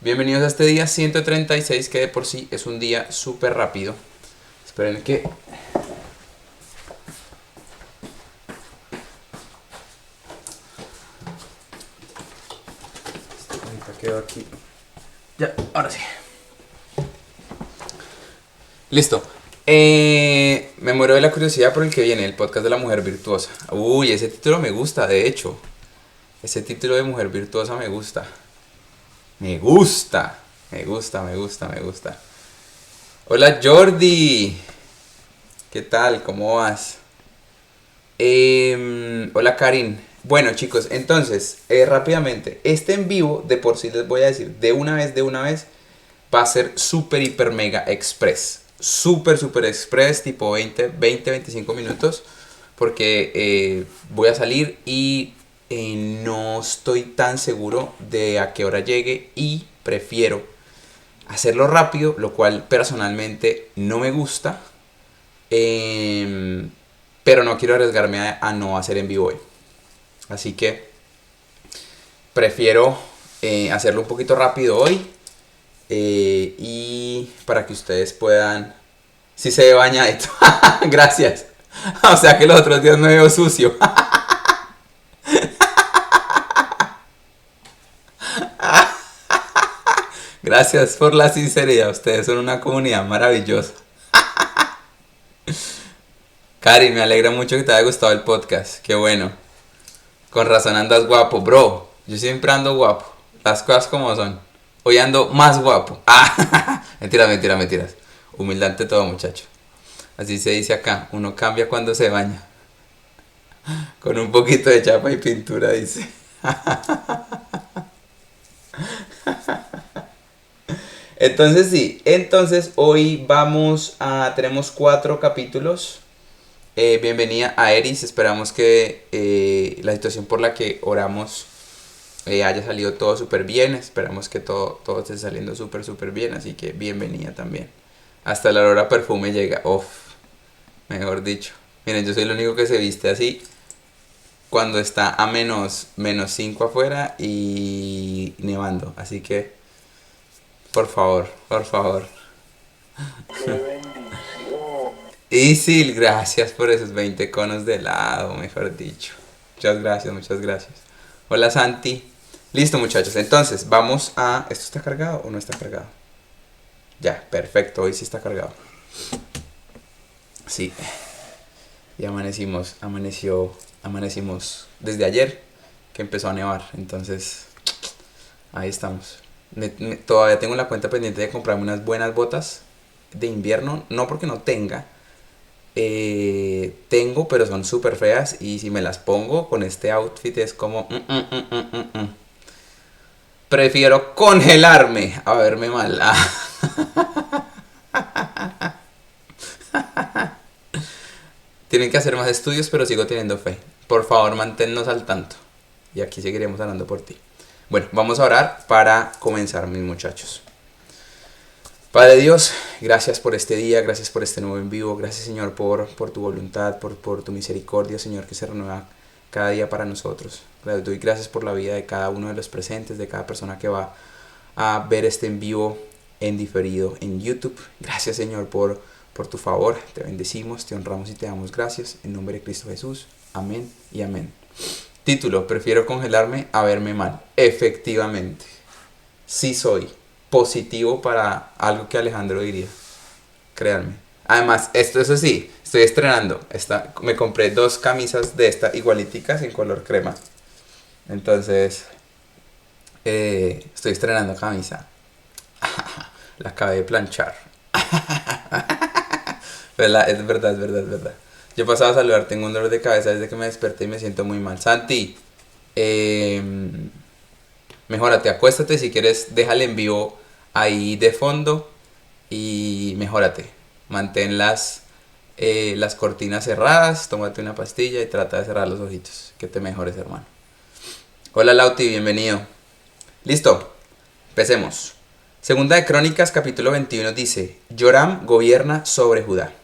Bienvenidos a este día 136, que de por sí es un día súper rápido. Esperen que... Ahorita quedo aquí. Ya, ahora sí. Listo. Me muero de la curiosidad por el que viene, el podcast de la mujer virtuosa. Uy, ese título me gusta, de hecho. Ese título de mujer virtuosa me gusta. Me gusta. Me gusta, me gusta, me gusta. Hola Jordi. ¿Qué tal? ¿Cómo vas? Hola Karin. Bueno chicos, entonces, rápidamente, este en vivo, de por sí les voy a decir, de una vez, va a ser super, hiper, mega express. Super, super express, tipo 25 minutos, porque voy a salir y no estoy tan seguro de a qué hora llegue y prefiero hacerlo rápido, lo cual personalmente no me gusta. Eh, pero no quiero arriesgarme a no hacer en vivo hoy. Así que prefiero hacerlo un poquito rápido hoy. Y para que ustedes puedan... Si se ve bañadito. Gracias. O sea que los otros días me veo sucio. Gracias por la sinceridad. Ustedes son una comunidad maravillosa. Cari, me alegra mucho que te haya gustado el podcast. Qué bueno. Con razón andas guapo, bro. Yo siempre ando guapo. Las cosas como son. Hoy ando más guapo. Ah, mentiras, mentiras, mentiras. Humildad ante todo, muchacho. Así se dice acá. Uno cambia cuando se baña. Con un poquito de chapa y pintura, dice. Entonces sí. Entonces hoy tenemos 4 capítulos. Bienvenida a Eris. Esperamos que la situación por la que oramos haya salido todo súper bien. Esperamos que todo esté saliendo súper, súper bien. Así que bienvenida también. Hasta la hora perfume llega. Uf, mejor dicho. Miren, yo soy el único que se viste así cuando está a menos 5 afuera y nevando. Así que, por favor, por favor. ¡Qué bendición! Isil, gracias por esos 20 conos de helado, mejor dicho. Muchas gracias, muchas gracias. Hola Santi. Listo muchachos, entonces vamos a... ¿Esto está cargado o no está cargado? Ya, perfecto, hoy sí está cargado. Sí. Y amanecimos desde ayer que empezó a nevar. Entonces, ahí estamos. Todavía tengo la cuenta pendiente de comprarme unas buenas botas de invierno. No porque no tenga. Tengo, pero son súper feas. Y si me las pongo con este outfit es como... Prefiero congelarme a verme mal. Tienen que hacer más estudios, pero sigo teniendo fe. Por favor, manténnos al tanto. Y aquí seguiremos hablando por ti. Bueno, vamos a orar para comenzar, mis muchachos. Padre Dios, gracias por este día, gracias por este nuevo en vivo, gracias Señor por tu voluntad, por tu misericordia, Señor, que se renueva cada día para nosotros. Le doy gracias por la vida de cada uno de los presentes, de cada persona que va a ver este en vivo, en diferido, en YouTube. Gracias Señor por tu favor, te bendecimos, te honramos y te damos gracias. En nombre de Cristo Jesús, amén y amén. Título, prefiero congelarme a verme mal. Efectivamente, sí soy positivo para algo que Alejandro diría. Créanme. Además, eso sí, estoy estrenando. Me compré 2 camisas de esta igualiticas en color crema. Entonces, estoy estrenando camisa. La acabé de planchar. Es verdad, es verdad, es verdad. Yo pasaba a saludar, tengo un dolor de cabeza desde que me desperté y me siento muy mal. Santi, mejórate, acuéstate si quieres, déjale en vivo ahí de fondo y mejórate. Mantén las cortinas cerradas, tómate una pastilla y trata de cerrar los ojitos. Que te mejores, hermano. Hola Lauti, bienvenido. Listo, empecemos. Segunda de Crónicas, capítulo 21 dice: Joram gobierna sobre Judá.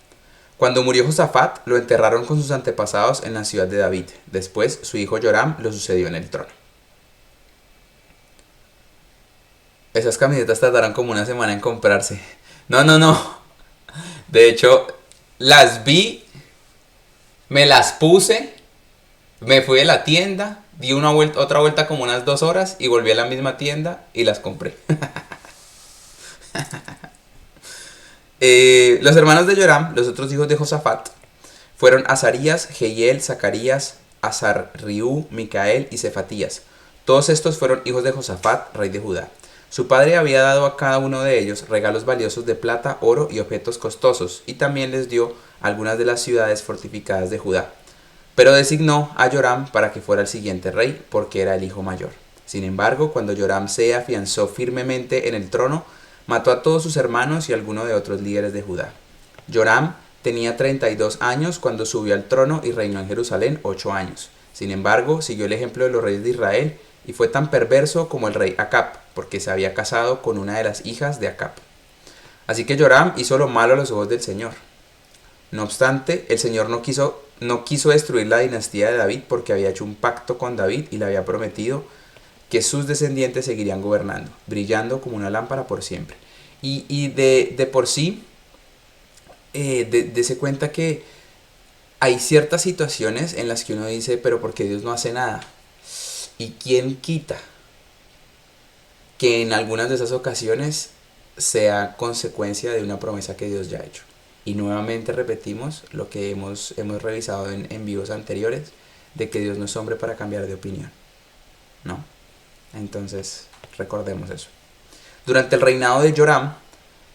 Cuando murió Josafat, lo enterraron con sus antepasados en la ciudad de David. Después, su hijo Joram lo sucedió en el trono. Esas camisetas tardaron como una semana en comprarse. No, no, no. De hecho, las vi, me las puse, me fui de la tienda, di una vuelta, otra vuelta como unas 2 horas y volví a la misma tienda y las compré. Los hermanos de Joram, los otros hijos de Josafat, fueron Azarías, Jehiel, Zacarías, Azarriú, Micael y Cefatías. Todos estos fueron hijos de Josafat, rey de Judá. Su padre había dado a cada uno de ellos regalos valiosos de plata, oro y objetos costosos, y también les dio algunas de las ciudades fortificadas de Judá. Pero designó a Joram para que fuera el siguiente rey, porque era el hijo mayor. Sin embargo, cuando Joram se afianzó firmemente en el trono, mató a todos sus hermanos y a algunos de otros líderes de Judá. Joram tenía 32 años cuando subió al trono y reinó en Jerusalén 8 años. Sin embargo, siguió el ejemplo de los reyes de Israel y fue tan perverso como el rey Acab, porque se había casado con una de las hijas de Acab. Así que Joram hizo lo malo a los ojos del Señor. No obstante, el Señor no quiso destruir la dinastía de David porque había hecho un pacto con David y le había prometido que sus descendientes seguirían gobernando, brillando como una lámpara por siempre. Y de por sí, dese cuenta que hay ciertas situaciones en las que uno dice, pero ¿por qué Dios no hace nada? ¿Y quién quita que en algunas de esas ocasiones sea consecuencia de una promesa que Dios ya ha hecho? Y nuevamente repetimos lo que hemos revisado en vivos anteriores, de que Dios no es hombre para cambiar de opinión, ¿no? Entonces, recordemos eso. Durante el reinado de Joram,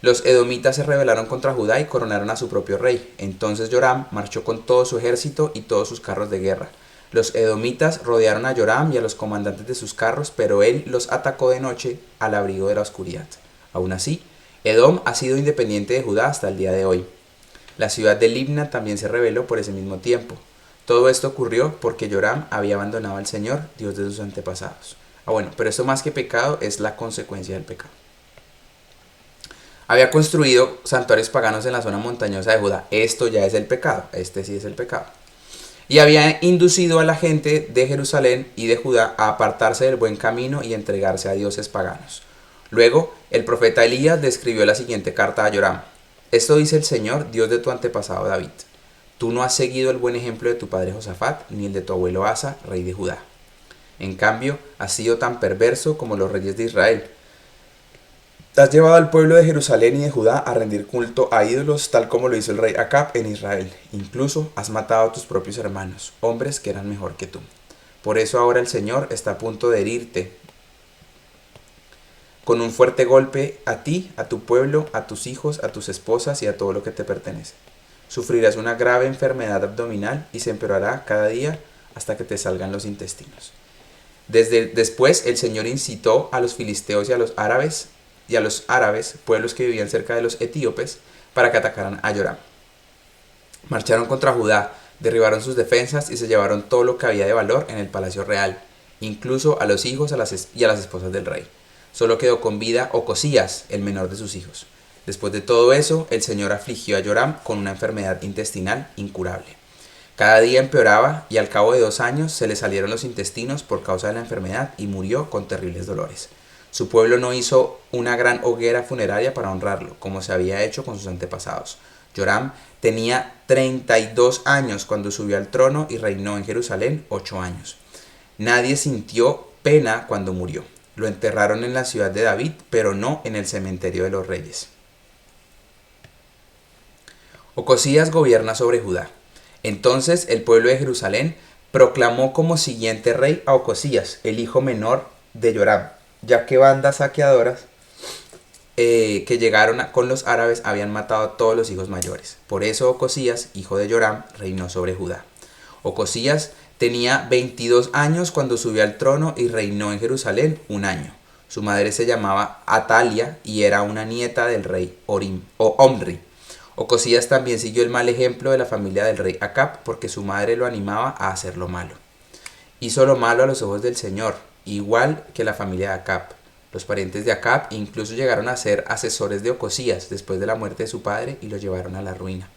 los edomitas se rebelaron contra Judá y coronaron a su propio rey. Entonces Joram marchó con todo su ejército y todos sus carros de guerra. Los edomitas rodearon a Joram y a los comandantes de sus carros, pero él los atacó de noche al abrigo de la oscuridad. Aún así, Edom ha sido independiente de Judá hasta el día de hoy. La ciudad de Libna también se rebeló por ese mismo tiempo. Todo esto ocurrió porque Joram había abandonado al Señor, Dios de sus antepasados. Bueno, pero esto más que pecado es la consecuencia del pecado. Había construido santuarios paganos en la zona montañosa de Judá. Esto ya es el pecado, este sí es el pecado. Y había inducido a la gente de Jerusalén y de Judá a apartarse del buen camino y entregarse a dioses paganos. Luego, el profeta Elías le escribió la siguiente carta a Joram. Esto dice el Señor, Dios de tu antepasado David. Tú no has seguido el buen ejemplo de tu padre Josafat, ni el de tu abuelo Asa, rey de Judá. En cambio, has sido tan perverso como los reyes de Israel. Has llevado al pueblo de Jerusalén y de Judá a rendir culto a ídolos, tal como lo hizo el rey Acab en Israel. Incluso has matado a tus propios hermanos, hombres que eran mejor que tú. Por eso ahora el Señor está a punto de herirte con un fuerte golpe a ti, a tu pueblo, a tus hijos, a tus esposas y a todo lo que te pertenece. Sufrirás una grave enfermedad abdominal y se empeorará cada día hasta que te salgan los intestinos. Después el Señor incitó a los filisteos y a los árabes, pueblos que vivían cerca de los etíopes, para que atacaran a Joram. Marcharon contra Judá, derribaron sus defensas y se llevaron todo lo que había de valor en el palacio real, incluso a los hijos y a las esposas del rey. Solo quedó con vida Ocosías, el menor de sus hijos. Después de todo eso, el Señor afligió a Joram con una enfermedad intestinal incurable. Cada día empeoraba y al cabo de 2 años se le salieron los intestinos por causa de la enfermedad y murió con terribles dolores. Su pueblo no hizo una gran hoguera funeraria para honrarlo, como se había hecho con sus antepasados. Joram tenía 32 años cuando subió al trono y reinó en Jerusalén 8 años. Nadie sintió pena cuando murió. Lo enterraron en la ciudad de David, pero no en el cementerio de los reyes. Ocosías gobierna sobre Judá. Entonces el pueblo de Jerusalén proclamó como siguiente rey a Ocosías, el hijo menor de Joram, ya que bandas saqueadoras que llegaron con los árabes habían matado a todos los hijos mayores. Por eso Ocosías, hijo de Joram, reinó sobre Judá. Ocosías tenía 22 años cuando subió al trono y reinó en Jerusalén 1 año. Su madre se llamaba Atalia y era una nieta del rey Omri. Ocosías también siguió el mal ejemplo de la familia del rey Acab porque su madre lo animaba a hacer lo malo. Hizo lo malo a los ojos del Señor, igual que la familia de Acab. Los parientes de Acab incluso llegaron a ser asesores de Ocosías después de la muerte de su padre y lo llevaron a la ruina.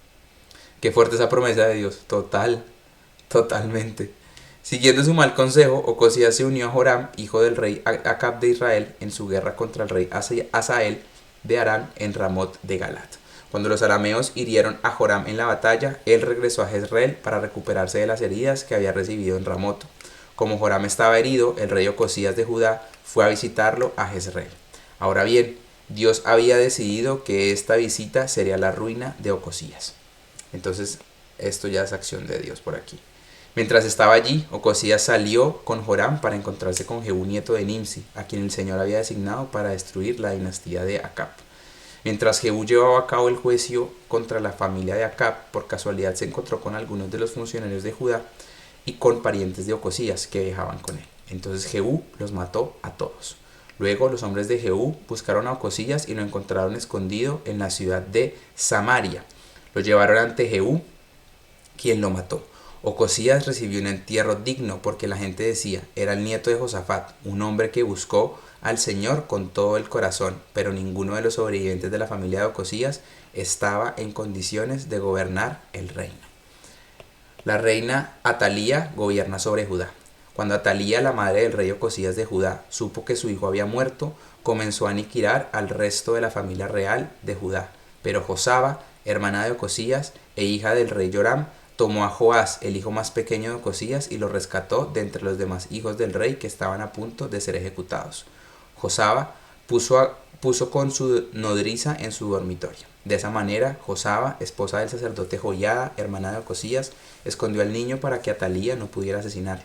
Qué fuerte esa promesa de Dios, totalmente. Siguiendo su mal consejo, Ocosías se unió a Joram, hijo del rey Acab de Israel, en su guerra contra el rey Asael de Aram en Ramot de Galat. Cuando los arameos hirieron a Joram en la batalla, él regresó a Jezreel para recuperarse de las heridas que había recibido en Ramot. Como Joram estaba herido, el rey Ocosías de Judá fue a visitarlo a Jezreel. Ahora bien, Dios había decidido que esta visita sería la ruina de Ocosías. Entonces, esto ya es acción de Dios por aquí. Mientras estaba allí, Ocosías salió con Joram para encontrarse con Jehú, nieto de Nimsi, a quien el Señor había designado para destruir la dinastía de Acab. Mientras Jehú llevaba a cabo el juicio contra la familia de Acab, por casualidad se encontró con algunos de los funcionarios de Judá y con parientes de Ocosías que viajaban con él. Entonces Jehú los mató a todos. Luego los hombres de Jehú buscaron a Ocosías y lo encontraron escondido en la ciudad de Samaria. Lo llevaron ante Jehú, quien lo mató. Ocosías recibió un entierro digno porque la gente decía, era el nieto de Josafat, un hombre que buscó al Señor con todo el corazón, pero ninguno de los sobrevivientes de la familia de Ocosías estaba en condiciones de gobernar el reino. La reina Atalía gobierna sobre Judá. Cuando Atalía, la madre del rey Ocosías de Judá, supo que su hijo había muerto, comenzó a aniquilar al resto de la familia real de Judá. Pero Josaba, hermana de Ocosías e hija del rey Joram, tomó a Joás, el hijo más pequeño de Ocosías, y lo rescató de entre los demás hijos del rey que estaban a punto de ser ejecutados. Josaba puso con su nodriza en su dormitorio. De esa manera, Josaba, esposa del sacerdote Joiada, hermana de Ocosías, escondió al niño para que Atalía no pudiera asesinarlo.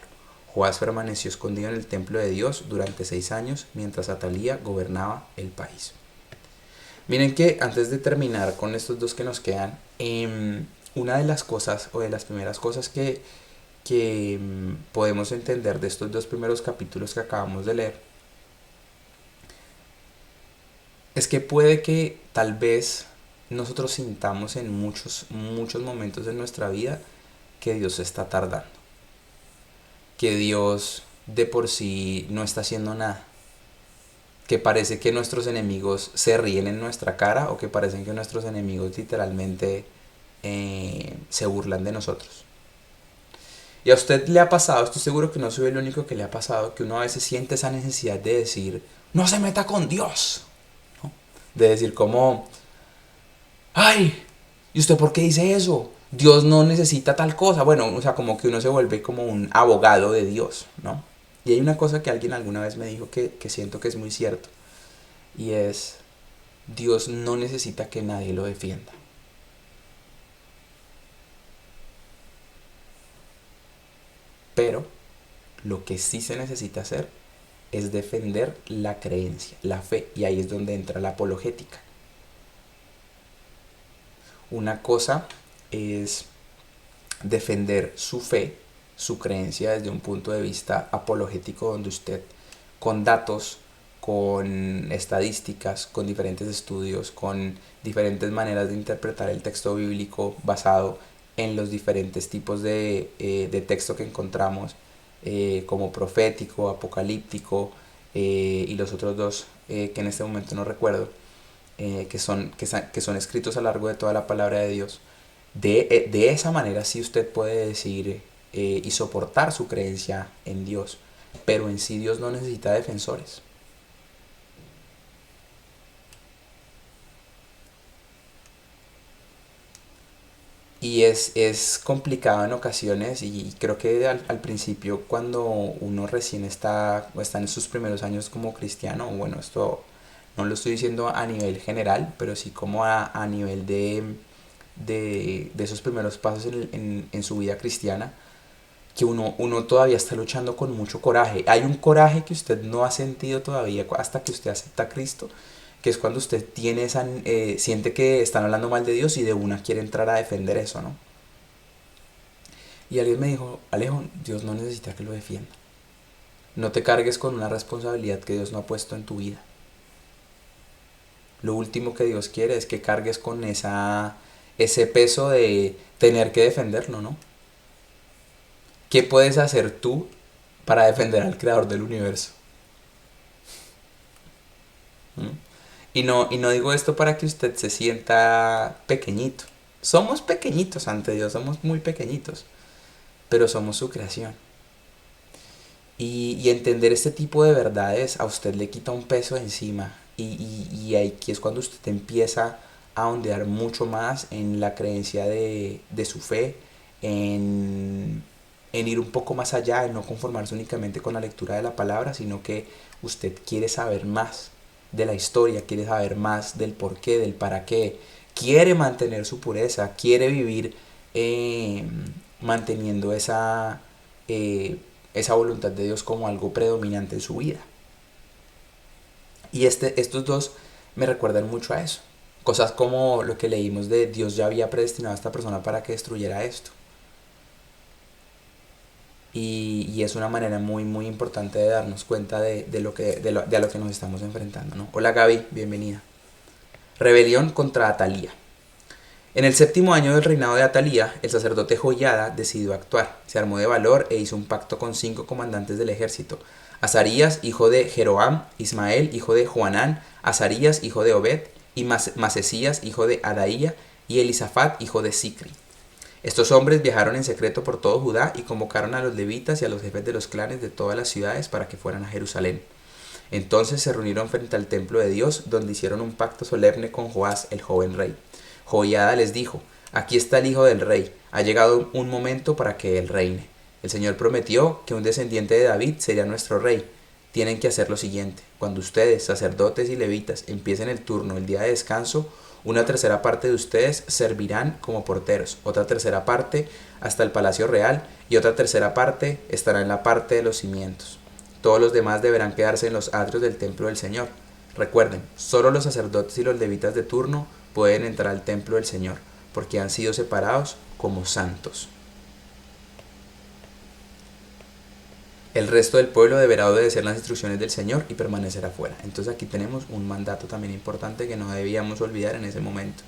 Joás permaneció escondido en el templo de Dios durante 6 años, mientras Atalía gobernaba el país. Miren que antes de terminar con estos dos que nos quedan, una de las cosas o de las primeras cosas que podemos entender de estos dos primeros capítulos que acabamos de leer es que puede que tal vez nosotros sintamos en muchos momentos de nuestra vida que Dios está tardando, que Dios de por sí no está haciendo nada, que parece que nuestros enemigos se ríen en nuestra cara o que parecen que nuestros enemigos literalmente se burlan de nosotros. Y a usted le ha pasado, estoy seguro que no soy el único que le ha pasado, que uno a veces siente esa necesidad de decir, no se meta con Dios, ¿no? De decir como, ay, ¿y usted por qué dice eso? Dios no necesita tal cosa. Bueno, o sea, como que uno se vuelve como un abogado de Dios, ¿no? Y hay una cosa que alguien alguna vez me dijo que siento que es muy cierto, y es, Dios no necesita que nadie lo defienda. Pero lo que sí se necesita hacer es defender la creencia, la fe, y ahí es donde entra la apologética. Una cosa es defender su fe, su creencia desde un punto de vista apologético, donde usted con datos, con estadísticas, con diferentes estudios, con diferentes maneras de interpretar el texto bíblico basado en los diferentes tipos de texto que encontramos, como profético, apocalíptico, y los otros dos que en este momento no recuerdo, que son escritos a lo largo de toda la palabra de Dios. De esa manera sí usted puede decir y soportar su creencia en Dios, pero en sí Dios no necesita defensores. Y es complicado en ocasiones, y creo que al principio, cuando uno recién está en sus primeros años como cristiano, bueno, esto no lo estoy diciendo a nivel general, pero sí como a nivel de esos primeros pasos en su vida cristiana, que uno todavía está luchando con mucho coraje. Hay un coraje que usted no ha sentido todavía hasta que usted acepta a Cristo, que es cuando usted tiene siente que están hablando mal de Dios y de una quiere entrar a defender eso, ¿no? Y alguien me dijo, Alejo, Dios no necesita que lo defienda. No te cargues con una responsabilidad que Dios no ha puesto en tu vida. Lo último que Dios quiere es que cargues con ese peso de tener que defenderlo, ¿no? ¿Qué puedes hacer tú para defender al creador del universo? ¿Mm? Y no digo esto para que usted se sienta pequeñito. Somos pequeñitos ante Dios, somos muy pequeñitos, pero somos su creación. Y entender este tipo de verdades a usted le quita un peso de encima. Y aquí es cuando usted empieza a ondear mucho más en la creencia de su fe, en, en ir un poco más allá, en no conformarse únicamente con la lectura de la palabra, sino que usted quiere saber más de la historia, quiere saber más del por qué, del para qué, quiere mantener su pureza, quiere vivir eh, manteniendo eh, esa voluntad de Dios como algo predominante en su vida. Y estos dos me recuerdan mucho a eso. Cosas como lo que leímos de Dios ya había predestinado a esta persona para que destruyera esto. Y es una manera muy muy importante de darnos cuenta de a lo que nos estamos enfrentando, ¿no? Hola Gaby, bienvenida. Rebelión contra Atalía. En el séptimo año del reinado de Atalía, el sacerdote Joiada decidió actuar. Se armó de valor e hizo un pacto con 5 comandantes del ejército: Azarías, hijo de Jeroam; Ismael, hijo de Joanán; Azarías, hijo de Obed; y Masesías, hijo de Adaía; y Elisafat, hijo de Sicri. Estos hombres viajaron en secreto por todo Judá y convocaron a los levitas y a los jefes de los clanes de todas las ciudades para que fueran a Jerusalén. Entonces se reunieron frente al templo de Dios, donde hicieron un pacto solemne con Joás, el joven rey. Joiada les dijo: aquí está el hijo del rey, ha llegado un momento para que él reine. El Señor prometió que un descendiente de David sería nuestro rey. Tienen que hacer lo siguiente: cuando ustedes, sacerdotes y levitas, empiecen el turno el día de descanso, una tercera parte de ustedes servirán como porteros, otra tercera parte hasta el palacio real y otra tercera parte estará en la parte de los cimientos. Todos los demás deberán quedarse en los atrios del templo del Señor. Recuerden, solo los sacerdotes y los levitas de turno pueden entrar al templo del Señor, porque han sido separados como santos. El resto del pueblo deberá obedecer las instrucciones del Señor y permanecer afuera. Entonces aquí tenemos un mandato también importante que no debíamos olvidar en ese momento.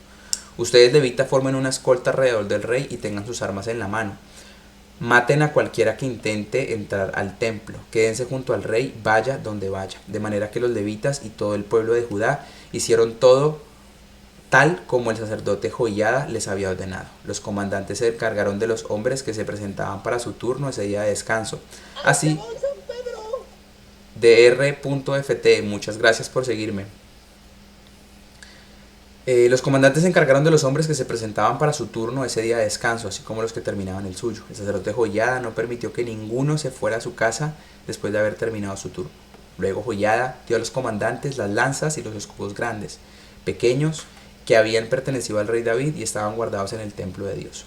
Ustedes, levitas, formen una escolta alrededor del rey y tengan sus armas en la mano. Maten a cualquiera que intente entrar al templo. Quédense junto al rey, vaya donde vaya. De manera que los levitas y todo el pueblo de Judá hicieron todo tal como el sacerdote Joiada les había ordenado. Los comandantes se encargaron de los hombres que se presentaban para su turno ese día de descanso. Así, dr.ft, muchas gracias por seguirme. Los comandantes se encargaron de los hombres que se presentaban para su turno ese día de descanso, así como los que terminaban el suyo. El sacerdote Joiada no permitió que ninguno se fuera a su casa después de haber terminado su turno. Luego Joiada dio a los comandantes las lanzas y los escudos grandes, pequeños, que habían pertenecido al rey David y estaban guardados en el templo de Dios.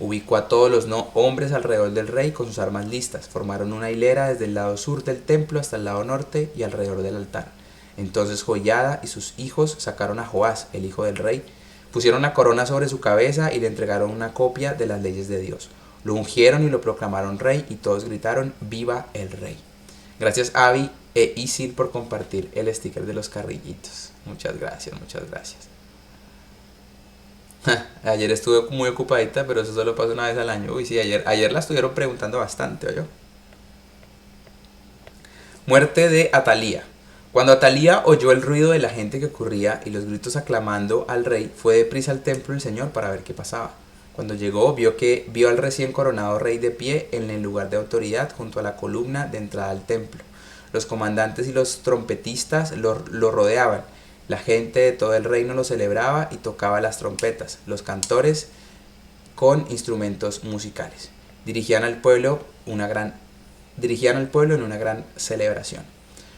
Ubicó a todos los hombres alrededor del rey con sus armas listas. Formaron una hilera desde el lado sur del templo hasta el lado norte y alrededor del altar. Entonces Joiada y sus hijos sacaron a Joás, el hijo del rey, pusieron la corona sobre su cabeza y le entregaron una copia de las leyes de Dios. Lo ungieron y lo proclamaron rey y todos gritaron: ¡Viva el rey! Gracias Abby e Isil por compartir el sticker de los carrillitos. Muchas gracias, muchas gracias. Ayer estuve muy ocupadita, pero eso solo pasa una vez al año. Uy, sí, ayer la estuvieron preguntando bastante, ¿oyó? Muerte de Atalía. Cuando Atalía oyó el ruido de la gente que ocurría y los gritos aclamando al rey, fue deprisa al templo del Señor para ver qué pasaba. Cuando llegó, vio al recién coronado rey de pie en el lugar de autoridad junto a la columna de entrada al templo. Los comandantes y los trompetistas lo rodeaban. La gente de todo el reino lo celebraba y tocaba las trompetas, los cantores con instrumentos musicales. Dirigían al pueblo en una gran celebración.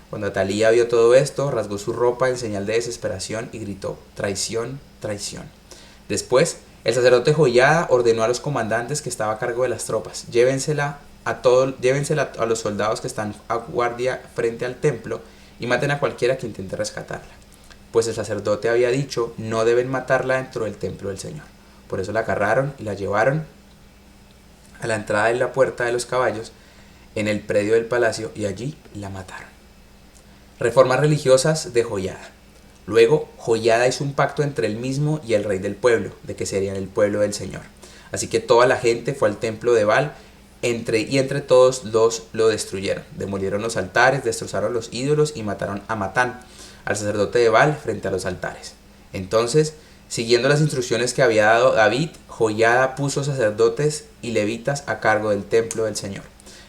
Cuando Atalía vio todo esto, rasgó su ropa en señal de desesperación y gritó: traición, traición. Después, el sacerdote Joiada ordenó a los comandantes que estaba a cargo de las tropas: llévensela a los soldados que están a guardia frente al templo y maten a cualquiera que intente rescatarla. Pues el sacerdote había dicho: no deben matarla dentro del templo del Señor. Por eso la agarraron y la llevaron a la entrada de la puerta de los caballos en el predio del palacio y allí la mataron. Reformas religiosas de Joiada. Luego, Joiada hizo un pacto entre él mismo y el rey del pueblo, de que serían el pueblo del Señor. Así que toda la gente fue al templo de Baal, entre todos lo destruyeron. Demolieron los altares, destrozaron los ídolos y mataron a Matán, al sacerdote de Baal, frente a los altares. Entonces, siguiendo las instrucciones que había dado David, Joiada puso sacerdotes y levitas a cargo del templo del Señor.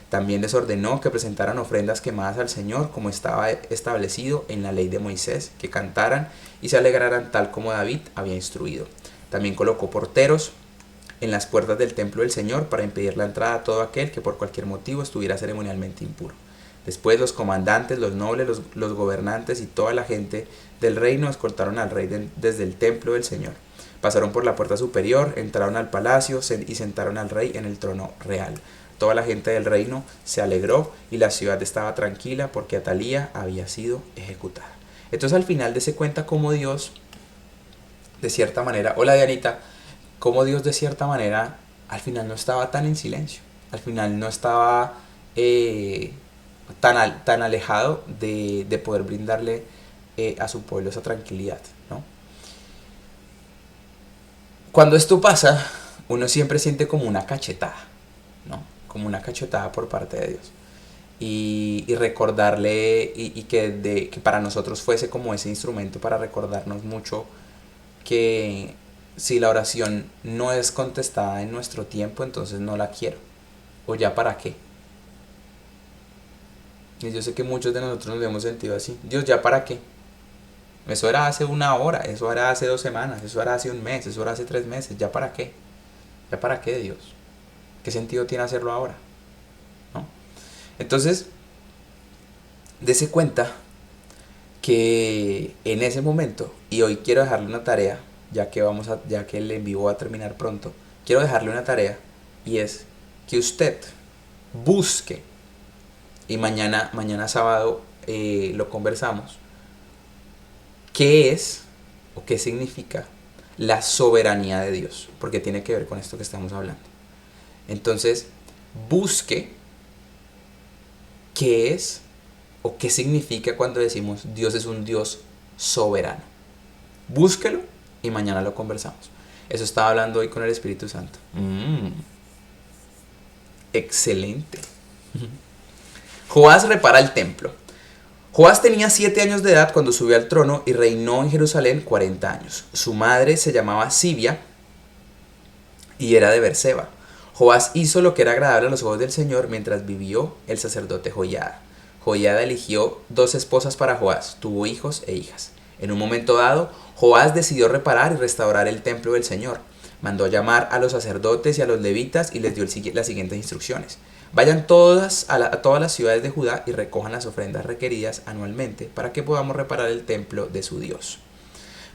También les ordenó que presentaran ofrendas quemadas al Señor, como estaba establecido en la ley de Moisés, que cantaran y se alegraran tal como David había instruido. También colocó porteros en las puertas del templo del Señor para impedir la entrada a todo aquel que por cualquier motivo estuviera ceremonialmente impuro. Después los comandantes, los nobles, los gobernantes y toda la gente del reino escoltaron al rey desde el templo del Señor. Pasaron por la puerta superior, entraron al palacio y sentaron al rey en el trono real. Toda la gente del reino se alegró y la ciudad estaba tranquila porque Atalía había sido ejecutada. Entonces al final de se cuenta cómo Dios, de cierta manera, hola Dianita, cómo Dios de cierta manera al final no estaba tan en silencio, al final no estaba tan alejado de poder brindarle a su pueblo esa tranquilidad, ¿no? Cuando esto pasa, uno siempre siente como una cachetada, ¿no? Como una cachetada por parte de Dios. Y recordarle, y que para nosotros fuese como ese instrumento para recordarnos mucho que si la oración no es contestada en nuestro tiempo, entonces no la quiero. O ya para qué. Y yo sé que muchos de nosotros nos hemos sentido así. Dios, ¿ya para qué? Eso era hace una hora, eso era hace 2 semanas, eso era hace un mes, eso era hace 3 meses. ¿Ya para qué? ¿Ya para qué, Dios? ¿Qué sentido tiene hacerlo ahora? ¿No? Entonces, dése cuenta que en ese momento, y hoy quiero dejarle una tarea, ya que el en vivo va a terminar pronto, quiero dejarle una tarea, y es que usted busque, y mañana sábado lo conversamos, qué es o qué significa la soberanía de Dios, porque tiene que ver con esto que estamos hablando. Entonces, busque qué es o qué significa cuando decimos Dios es un Dios soberano. Búsquelo y mañana lo conversamos. Eso estaba hablando hoy con el Espíritu Santo. Excelente. Joás repara el templo. Joás tenía 7 años de edad cuando subió al trono y reinó en Jerusalén 40 años. Su madre se llamaba Sibia y era de Berseba. Joás hizo lo que era agradable a los ojos del Señor mientras vivió el sacerdote Joiada. Joiada eligió 2 esposas para Joás, tuvo hijos e hijas. En un momento dado, Joás decidió reparar y restaurar el templo del Señor. Mandó llamar a los sacerdotes y a los levitas y les dio las siguientes instrucciones. Vayan a todas las ciudades de Judá y recojan las ofrendas requeridas anualmente para que podamos reparar el templo de su Dios.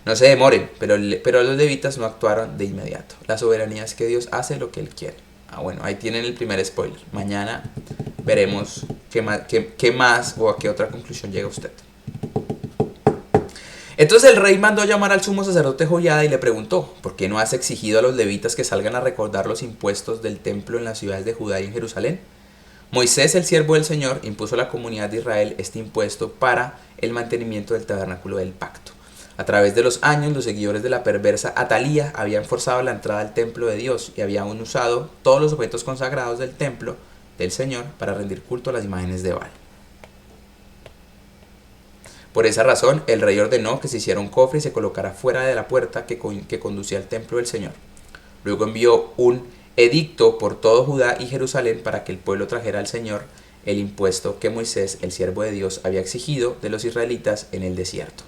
No se demoren, pero los levitas no actuaron de inmediato. La soberanía es que Dios hace lo que Él quiere. Bueno, ahí tienen el primer spoiler. Mañana veremos qué más o a qué otra conclusión llega usted. Entonces el rey mandó llamar al sumo sacerdote Joiada y le preguntó: ¿por qué no has exigido a los levitas que salgan a recordar los impuestos del templo en las ciudades de Judá y en Jerusalén? Moisés, el siervo del Señor, impuso a la comunidad de Israel este impuesto para el mantenimiento del tabernáculo del pacto. A través de los años, los seguidores de la perversa Atalía habían forzado la entrada al templo de Dios y habían usado todos los objetos consagrados del templo del Señor para rendir culto a las imágenes de Baal. Por esa razón, el rey ordenó que se hiciera un cofre y se colocara fuera de la puerta que conducía al templo del Señor. Luego envió un edicto por todo Judá y Jerusalén para que el pueblo trajera al Señor el impuesto que Moisés, el siervo de Dios, había exigido de los israelitas en el desierto.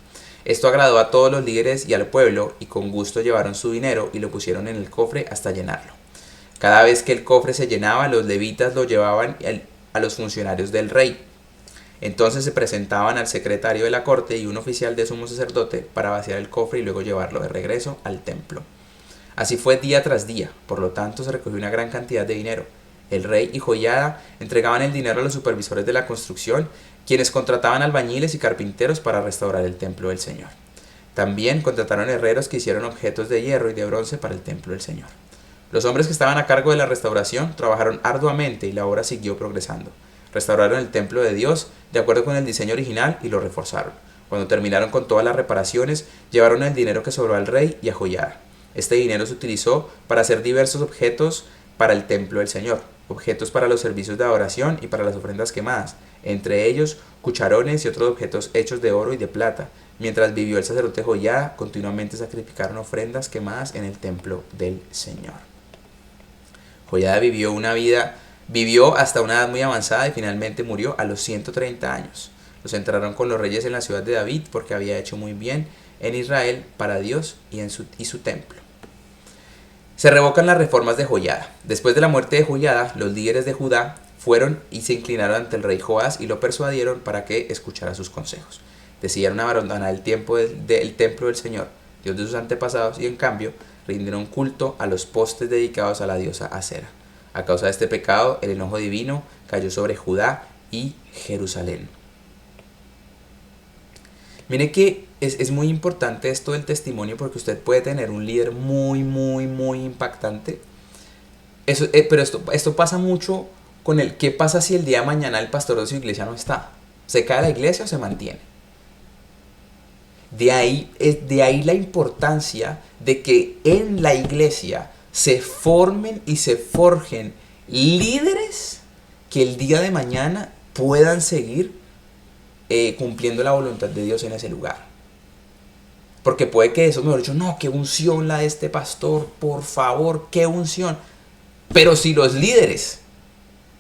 Esto agradó a todos los líderes y al pueblo, y con gusto llevaron su dinero y lo pusieron en el cofre hasta llenarlo. Cada vez que el cofre se llenaba, los levitas lo llevaban a los funcionarios del rey. Entonces se presentaban al secretario de la corte y un oficial de sumo sacerdote para vaciar el cofre y luego llevarlo de regreso al templo. Así fue día tras día, por lo tanto se recogió una gran cantidad de dinero. El rey y Joiada entregaban el dinero a los supervisores de la construcción, quienes contrataban albañiles y carpinteros para restaurar el templo del Señor. También contrataron herreros que hicieron objetos de hierro y de bronce para el templo del Señor. Los hombres que estaban a cargo de la restauración trabajaron arduamente y la obra siguió progresando. Restauraron el templo de Dios de acuerdo con el diseño original y lo reforzaron. Cuando terminaron con todas las reparaciones, llevaron el dinero que sobró al rey y a Joiada. Este dinero se utilizó para hacer diversos objetos para el templo del Señor, objetos para los servicios de adoración y para las ofrendas quemadas, entre ellos cucharones y otros objetos hechos de oro y de plata. Mientras vivió el sacerdote Joiada, continuamente sacrificaron ofrendas quemadas en el templo del Señor. Joiada vivió una vida Vivió hasta una edad muy avanzada y finalmente murió a los 130 años. Los enterraron con los reyes en la ciudad de David porque había hecho muy bien en Israel para Dios y su templo. Se revocan las reformas de Joiada. Después de la muerte de Joiada, los líderes de Judá fueron y se inclinaron ante el rey Joás y lo persuadieron para que escuchara sus consejos. Decidieron abandonar el templo del Señor, Dios de sus antepasados, y en cambio rindieron culto a los postes dedicados a la diosa Acera. A causa de este pecado, el enojo divino cayó sobre Judá y Jerusalén. Mire que es muy importante esto del testimonio, porque usted puede tener un líder muy impactante. Pero esto pasa mucho con el qué pasa si el día de mañana el pastor de su iglesia no está. ¿Se cae la iglesia o se mantiene? De ahí la importancia de que en la iglesia se formen y se forjen líderes que el día de mañana puedan seguir cumpliendo la voluntad de Dios en ese lugar. Porque puede que eso, mejor dicho, no, qué unción la de este pastor, por favor, qué unción. Pero si los líderes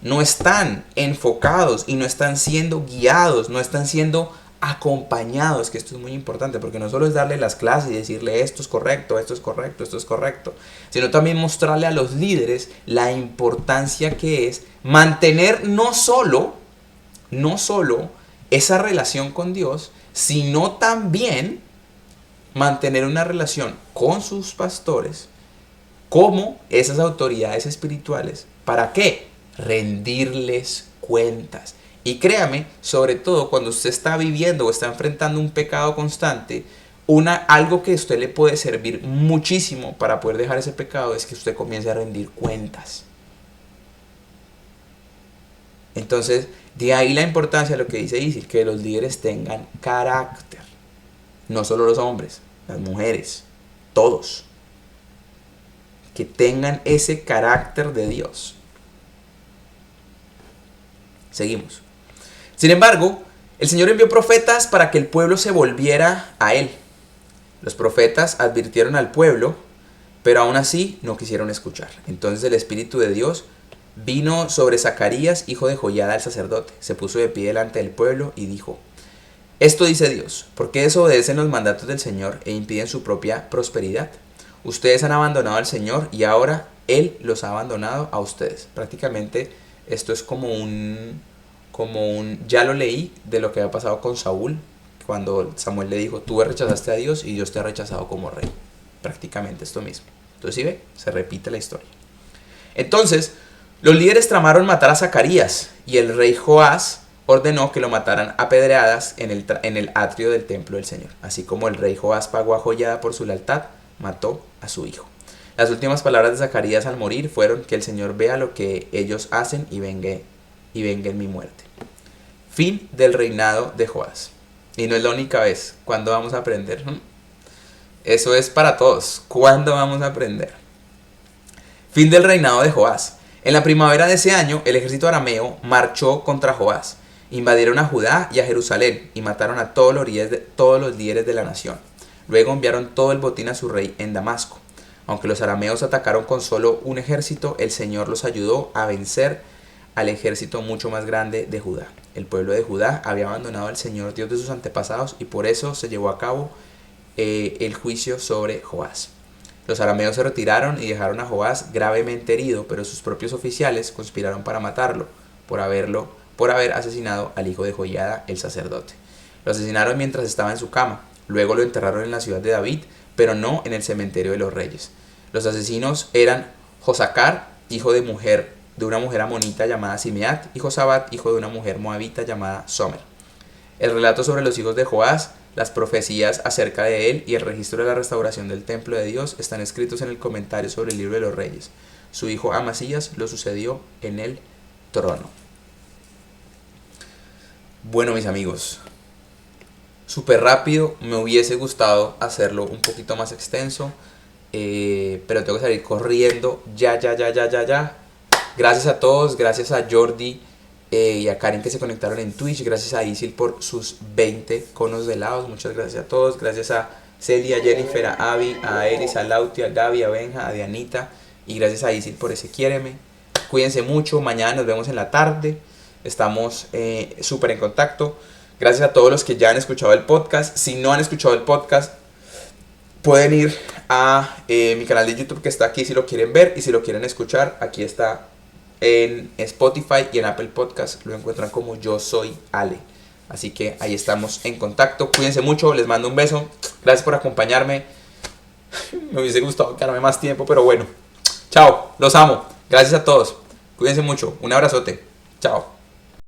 no están enfocados y no están siendo guiados, no están siendo acompañados, que esto es muy importante, porque no solo es darle las clases y decirle esto es correcto, esto es correcto, esto es correcto, sino también mostrarle a los líderes la importancia que es mantener no solo esa relación con Dios, sino también mantener una relación con sus pastores como esas autoridades espirituales. ¿Para qué? Rendirles cuentas. Y créame, sobre todo cuando usted está viviendo o está enfrentando un pecado constante, algo que a usted le puede servir muchísimo para poder dejar ese pecado es que usted comience a rendir cuentas. Entonces, de ahí la importancia de lo que dice Isil, que los líderes tengan carácter. No solo los hombres, las mujeres, todos. Que tengan ese carácter de Dios. Seguimos. Sin embargo, el Señor envió profetas para que el pueblo se volviera a Él. Los profetas advirtieron al pueblo, pero aún así no quisieron escuchar. Entonces el Espíritu de Dios vino sobre Zacarías, hijo de Joiada el sacerdote. Se puso de pie delante del pueblo y dijo: esto dice Dios, ¿por qué desobedecen los mandatos del Señor e impiden su propia prosperidad? Ustedes han abandonado al Señor y ahora Él los ha abandonado a ustedes. Prácticamente esto es como un ya lo leí de lo que había pasado con Saúl, cuando Samuel le dijo: tú rechazaste a Dios y Dios te ha rechazado como rey. Prácticamente esto mismo. Entonces, ¿sí ve? Se repite la historia. Entonces, los líderes tramaron matar a Zacarías y el rey Joás ordenó que lo mataran a pedradas en el atrio del templo del Señor. Así como el rey Joás pagó a Joiada por su lealtad, mató a su hijo. Las últimas palabras de Zacarías al morir fueron: que el Señor vea lo que ellos hacen y venga en mi muerte. Fin del reinado de Joás. Y no es la única vez. ¿Cuándo vamos a aprender? Eso es para todos. ¿Cuándo vamos a aprender? Fin del reinado de Joás. En la primavera de ese año, el ejército arameo marchó contra Joás. Invadieron a Judá y a Jerusalén y mataron a todos los líderes de la nación. Luego enviaron todo el botín a su rey en Damasco. Aunque los arameos atacaron con solo un ejército, el Señor los ayudó a vencer al ejército mucho más grande de Judá. El pueblo de Judá había abandonado al Señor, Dios de sus antepasados, y por eso se llevó a cabo el juicio sobre Joás. Los arameos se retiraron y dejaron a Joás gravemente herido, pero sus propios oficiales conspiraron para matarlo por haber asesinado al hijo de Joiada, el sacerdote. Lo asesinaron mientras estaba en su cama. Luego lo enterraron en la ciudad de David, pero no en el cementerio de los reyes. Los asesinos eran Josacar, hijo de una mujer amonita llamada Simeat, y Josabat, hijo de una mujer moabita llamada Somer. El relato sobre los hijos de Joás, las profecías acerca de él y el registro de la restauración del templo de Dios están escritos en el comentario sobre el libro de los reyes. Su hijo Amasías lo sucedió en el trono. Bueno, mis amigos, súper rápido. Me hubiese gustado hacerlo un poquito más extenso, pero tengo que salir corriendo ya. Gracias a todos, gracias a Jordi y a Karen que se conectaron en Twitch, gracias a Isil por sus 20 conos de helados, muchas gracias a todos, gracias a Celia, a Jennifer, a Avi, a Eris, a Lauti, a Gaby, a Benja, a Dianita, y gracias a Isil por ese quiéreme. Cuídense mucho, mañana nos vemos en la tarde. Estamos súper en contacto. Gracias a todos los que ya han escuchado el podcast. Si no han escuchado el podcast, pueden ir a mi canal de YouTube que está aquí si lo quieren ver. Y si lo quieren escuchar, aquí está en Spotify y en Apple Podcast. Lo encuentran como Yo Soy Ale. Así que ahí estamos en contacto. Cuídense mucho, les mando un beso. Gracias por acompañarme. Me hubiese gustado quedarme más tiempo, pero bueno. Chao, los amo. Gracias a todos. Cuídense mucho. Un abrazote. Chao.